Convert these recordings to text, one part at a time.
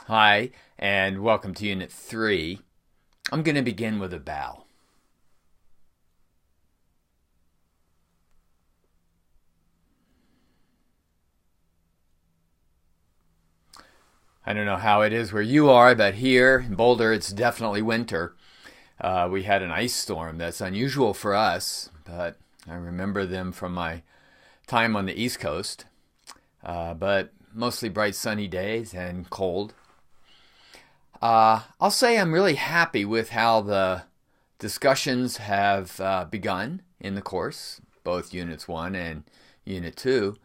Hi, and welcome to Unit 3. I'm going to begin with a bow. I don't know how it is where you are, but here in Boulder, it's definitely winter. We had an ice storm that's unusual for us, but I remember them from my time on the East Coast. But mostly bright sunny days and cold. I'll say I'm really happy with how the discussions have begun in the course, both Units 1 and Unit 2.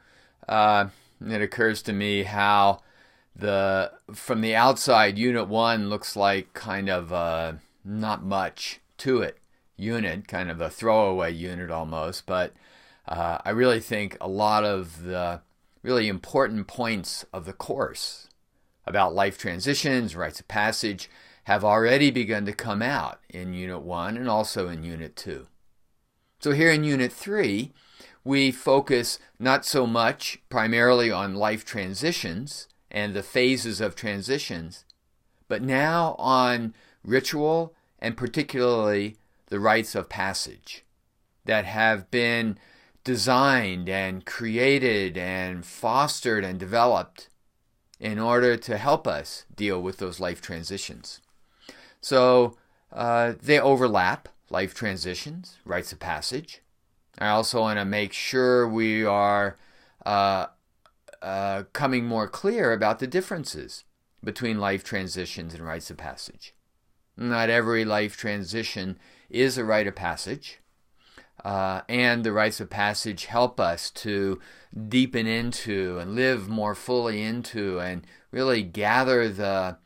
It occurs to me how from the outside, Unit 1 looks like kind of not much to it unit, kind of a throwaway unit almost, but I really think a lot of the really important points of the course about life transitions, rites of passage, have already begun to come out in Unit 1 and also in Unit 2. So here in Unit 3, we focus not so much primarily on life transitions and the phases of transitions, but now on ritual and particularly the rites of passage that have been designed and created and fostered and developed in order to help us deal with those life transitions. So they overlap, life transitions, rites of passage. I also want to make sure we are coming more clear about the differences between life transitions and rites of passage. Not every life transition is a rite of passage, and the rites of passage help us to deepen into and live more fully into and really gather the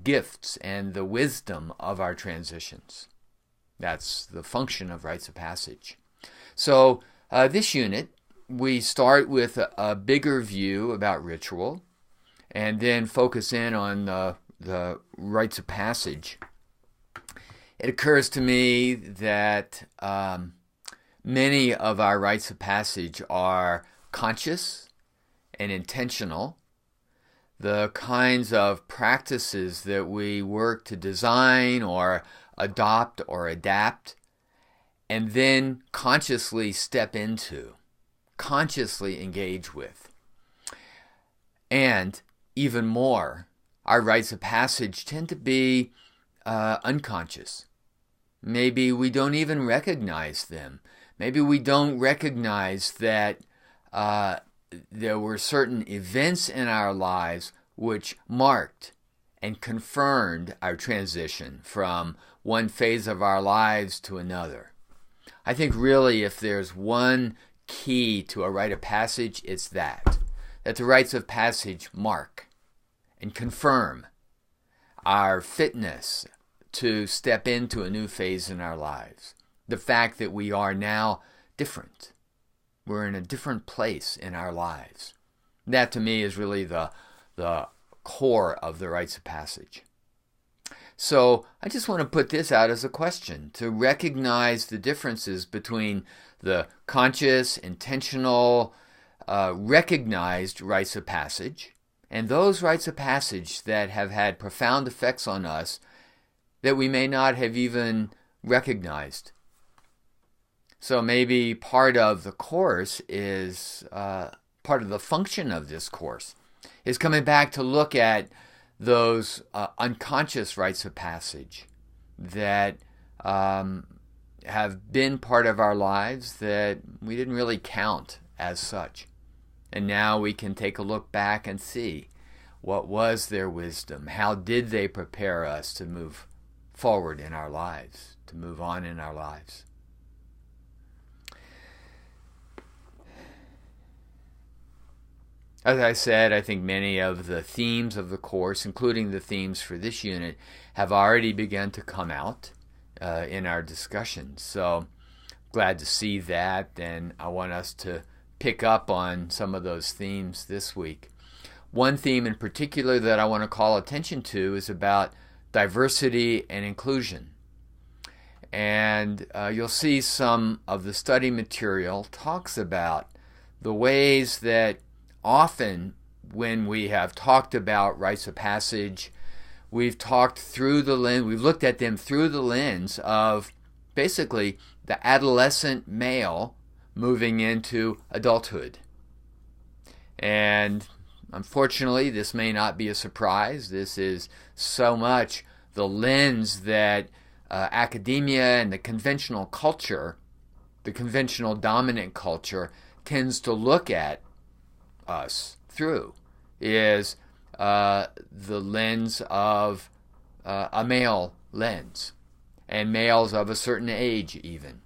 gifts and the wisdom of our transitions. That's the function of rites of passage. So this unit, we start with a bigger view about ritual and then focus in on the rites of passage. It occurs to me that many of our rites of passage are conscious and intentional. The kinds of practices that we work to design or adopt or adapt and then consciously step into, consciously engage with. And even more, our rites of passage tend to be unconscious. Maybe we don't even recognize them. Maybe we don't recognize that there were certain events in our lives which marked and confirmed our transition from one phase of our lives to another. I think really if there's one key to a rite of passage, it's that the rites of passage mark and confirm our fitness to step into a new phase in our lives. The fact that we are now different. We're in a different place in our lives. That to me is really the core of the rites of passage. So I just want to put this out as a question, to recognize the differences between the conscious, intentional, recognized rites of passage and those rites of passage that have had profound effects on us that we may not have even recognized. So maybe part of the course is, part of the function of this course is coming back to look at those unconscious rites of passage that have been part of our lives that we didn't really count as such. And now we can take a look back and see what was their wisdom, how did they prepare us to move forward in our lives, to move on in our lives. As I said, I think many of the themes of the course, including the themes for this unit, have already begun to come out in our discussions. So glad to see that, and I want us to pick up on some of those themes this week. One theme in particular that I want to call attention to is about diversity and inclusion. And you'll see some of the study material talks about the ways that often when we have talked about rites of passage, we've talked through the lens, we've looked at them through the lens of basically the adolescent male moving into adulthood. And unfortunately, this may not be a surprise. This is so much the lens that academia and the conventional culture, the conventional dominant culture, tends to look at us through, is the lens of a male lens, and males of a certain age even.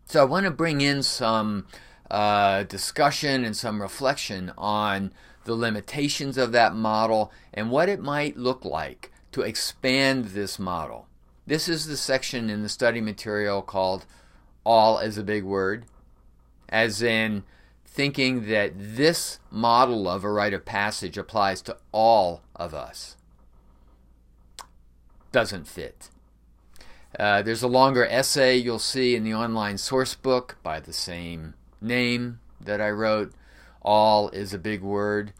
So I want to bring in some discussion and some reflection on the limitations of that model and what it might look like to expand this model. This is the section in the study material called All is a Big Word, as in thinking that this model of a rite of passage applies to all of us. Doesn't fit. There's a longer essay you'll see in the online source book by the same name that I wrote. All is a Big Word.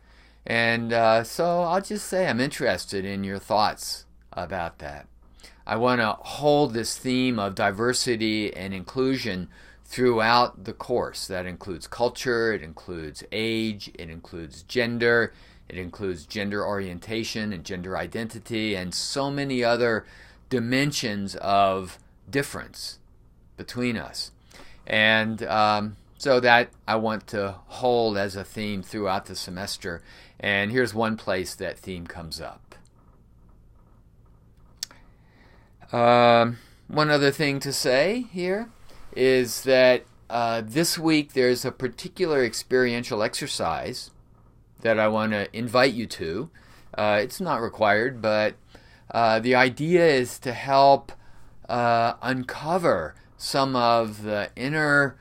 And so I'll just say I'm interested in your thoughts about that. I want to hold this theme of diversity and inclusion throughout the course. That includes culture, it includes age, it includes gender, it includes gender orientation and gender identity, and so many other dimensions of difference between us. And so that I want to hold as a theme throughout the semester. And here's one place that theme comes up. One other thing to say here is that this week there's a particular experiential exercise that I want to invite you to. It's not required, but the idea is to help uncover some of the inner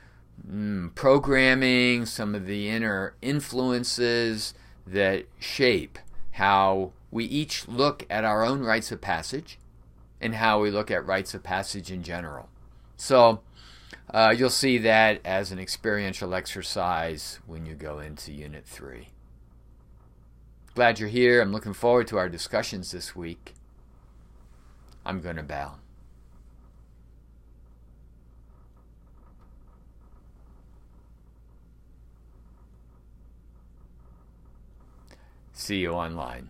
programming, some of the inner influences that shape how we each look at our own rites of passage and how we look at rites of passage in general. So you'll see that as an experiential exercise when you go into Unit 3. Glad you're here. I'm looking forward to our discussions this week. I'm going to bow. See you online.